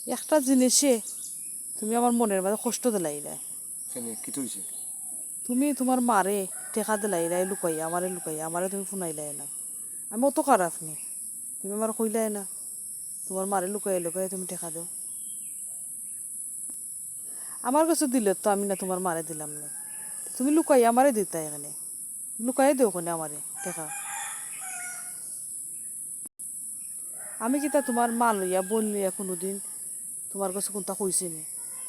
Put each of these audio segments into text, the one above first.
একটা জিনিসে তুমি আমার মনের মাঝে কষ্ট দিলাই না। কেন কি হয়েছে? তুমি তোমার মারে টেকা দিলাই নাই লুকাইয়া আমারে তুমি শুনাইলাই না। আমি অত খারাপ নি, তুমি আমার কইলাই না তোমার মারে লুকাই তুমি টেকা দাও। আমার কাছে দিলে তো আমি না তোমার মারে দিলাম না, তুমি লুকাইয়া আমারে দিতা এখানে, লুকাইয়া দেও কোনে আমারে টেকা। আমি কিতা তোমার মা লইয়া বোন লইয়া কোনোদিন তোমার কাছে কোনটা কইছি নি?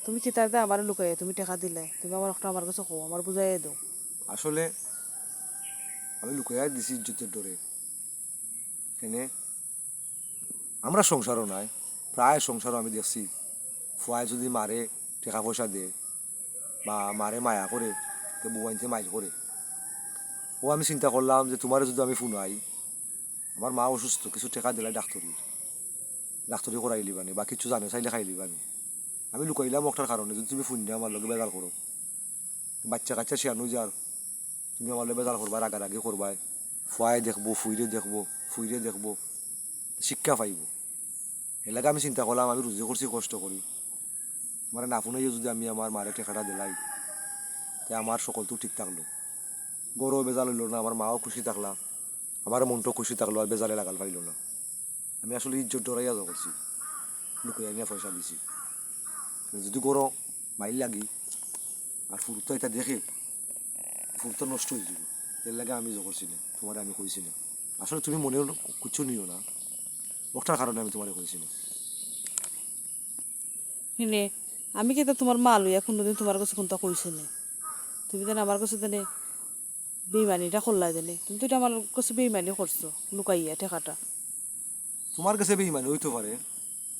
তুমি কিতার দে আমার লুকাইয়া তুমি টেকা দিলে, তুমি আমার একটা আমার কাছে কো, আমার বুঝাইয়া দাও। আসলে আমি লুকাইয়া দিছি ইজ্জতের ডরে। কেনে আমরা সংসারও নাই, প্রায় সংসারও আমি দেখছি ফুয়ায় যদি মারে টাকা পয়সা দে বা মারে মায়া করে তো বুয়াইনতে মাইর করে। ও আমি চিন্তা করলাম যে তোমার যদি আমি শুনাই, আমার মা অসুস্থ, কিছু টাকা দিলাই ডাক্তারি করাই লিবানি বা কিছু জানে চাইলে খাই লিবানি। আমি লুকাইলাম একটার কারণে, যদি তুমি ফোন দিয়ে আমার লগে বেজাল করো, বাচ্চা কাচ্চা শিয়ানো যার, তুমি আমার লগে বেজাল করবা, রাগারাগি করবাই, ফুয়ায় দেখবো, ফুইরে দেখবো, শিক্ষা পাইব। এলাকা আমি চিন্তা করলাম আমি রুজি করছি, কষ্ট করি, তোমার না শুনাইও যদি আমি আমার মারে টেকাটা দিলাই, তাই আমার সকলতো ঠিক থাকলো, গরও বেজাল হইল না, আমার মাও খুশি থাকলা, আমার মনটাও খুশি থাকলো, আর বেজালে লাগাল পাইল না। আমি আসলে ইজ্জত ডরাইয়া করছি, লুকাইয়া নিয়ে পয়সা দিছি। যদি গরো মাইল লাগি আর ফুরুত্তা এটা দেখে, ফুরুত্তা নষ্ট হয়ে যাব, এর লাগে আমি করছি না, তোমার আমি কইছি না। আসলে তুমি মনেও কিছু নিও না, ওটার কারণে আমি তোমার কইছি না। হিনে আমি কিতা তোমার মা লইয়া কোনোদিন তোমার কাছে কোনটা কইছি নি? তুমি দেন আমার কাছে দেনে বেইমানিটা করলাই দেনে, তুমি তো এটা আমার কাছে বেইমানি করছো লুকাইয়া টেকাটা। তোমার কাছে বেইমানি হইতে পারে,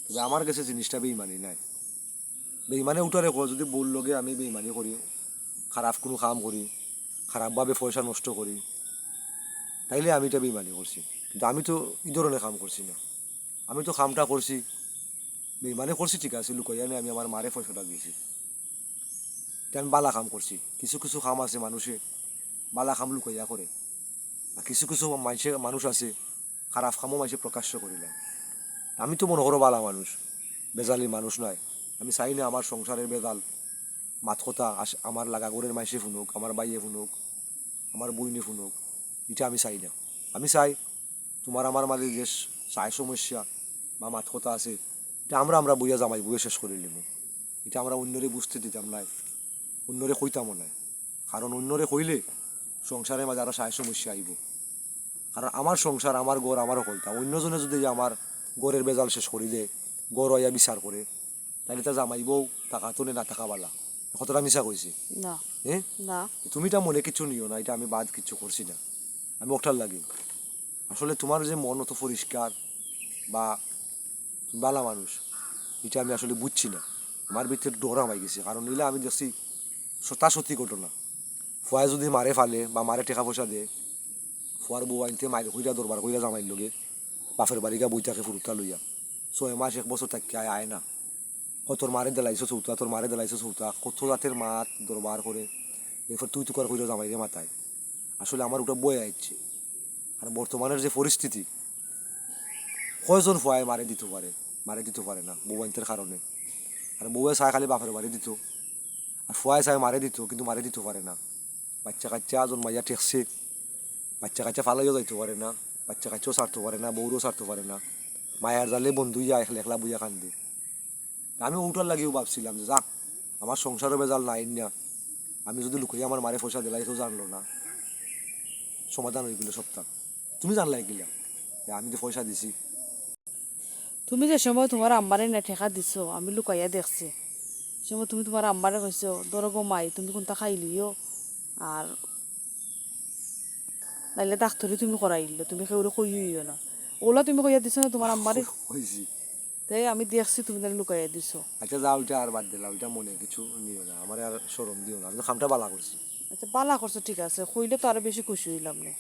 তবে আমার কাছে জিনিসটা বেইমানি নাই। বেইমানে উঠারে কো যদি বল লগে আমি বেইমানি করি, খারাপ কোনো কাম করি, খারাপভাবে পয়সা নষ্ট করি, তাইলে আমি এটা বেইমানি করছি। কিন্তু আমি তো এই ধরনের কাম করছি না, আমি তো কামটা করছি বেইমানি করছি, ঠিক আছে, লুকাইয়া নিয়ে আমি আমার মারে পয়সাটা দিয়েছি, এটা আমি বালা কাম করছি। কিছু কিছু কাম আছে মানুষে বালা কাম লুকাইয়া করে, আর কিছু কিছু মানুষ আছে খারাপ কামও মানুষে প্রকাশ্য করিলাম। আমি তো মনে করো বালা মানুষ, বেজালি মানুষ নয়। আমি চাই না আমার সংসারের বেজাল মাত কথা আমার লাগা ঘরের মাইসে ফুনুক, আমার বাইয়ে ফুনুক, আমার বইনে ফুনুক, এটা আমি চাই না। আমি চাই তোমার আমার মাঝে যে চাই সমস্যা বা মাত কথা আছে, এটা আমরা বইয়া জামাই বইয়ে শেষ করে নিব। এটা আমরা অন্যরে বুঝতে দিতাম নাই, অন্যরে কইতামও নাই। কারণ অন্যরে কইলে সংসারের মাঝে আরও চাই সমস্যা আইব। কারণ আমার সংসার, আমার ঘর, আমারও কইতাম। অন্যজনে যদি আমার ঘরের বেজাল শেষ করি দে, গড় হইয়া বিচার করে, তাহলে তা জামাইবও টাকা তো না টাকা বালা, কতটা মিশা কইছি। না হ্যাঁ, না, তুমি এটা মনে কিছু নিও না, এটা আমি বাদ কিচ্ছু করছি না, আমি ওঠার লাগি। আসলে তোমার যে মন অত পরিষ্কার বা তুমি বালা মানুষ, এটা আমি আসলে বুঝছি না। আমার ভিতরে ডর হয়ে গেছে, কারণ নিলে আমি দেখছি সত্যি ঘটনা। ফুয়ায় যদি মারে ফালে বা মারে টাকা পয়সা দেয়, ফুয়ার বউ আনতে মায়ের কইরা দরবার কইরা জামাইর লগে বাপের বাড়িকা বই থাকে ফুরুতা লইয়া, 6 মাস 1 বছর থাকি আয় না। তোর মারে দেলাইছো চৌতা, তোর মারে দেলাইছো চৌতা, কত রাতের মাত দরবার করে, এরপর তুই তুকার কইরা জামাইরে মাথায়। আসলে আমার ওটা বয়ে আসছে। আর বর্তমানের যে পরিস্থিতি, কয়জন ফুয়ায় মারে দিতে পারে না বউ আনতের কারণে। আর বউয়ে চায় খালি বাপের বাড়ি দিত, আর ফুয়ায় চায় মারে দিত, কিন্তু মারে দিতে পারে না। বাচ্চা কাচ্চা জন্মাইয়া ঠেকছে, বাচ্চা কাচ্চা ফালাইও যাইতে পারে না, বাচ্চা কাচ্চাও ছাড়তে পারে না, বউরও ছাড়তে পারে না। মায়ার জালে বন্ধু ইয়া একলা একলা বুইয়া কান্দে। আমি ওটার লাগিয়েও ভাবছিলাম যে যাক, আমার সংসারও বেজাল নাই না, আমি যদি লুকিয়ে আমার মারে পয়সা দিলাই কেউ জানলো না, সমাধান হয়ে গেল সপ্তাহ। তুমি জানলাই গেলাম যে আমি যে পয়সা দিছি। তুমি যে সময় তোমার আম্মারে না ঠেকা দিছো আমি লুকাইয়া দেখছি, সে সময় তুমি তোমার আম্মারে কইছো ধরো গো মাই তুমি কোনটা খাইলিও, আর নাইলে ডাক্তারি তুমি করাইল, তুমি কেউ কইও না, ওলা তুমি কইয়া দিছো না তোমার আম্মারে? হয়েছি। তাই আমি দেখছি তুমি তাহলে লুকাইয়া দিছো। আচ্ছা যা, ওইটা আর বাদ দিলাম, ওইটা মনে কিছু নিও না, আমার আর সরম দিও না, আমি তো খামটা বালা করছি। আচ্ছা বালা করছো, ঠিক আছে, কইলে তো আরো বেশি খুশি হইলাম না।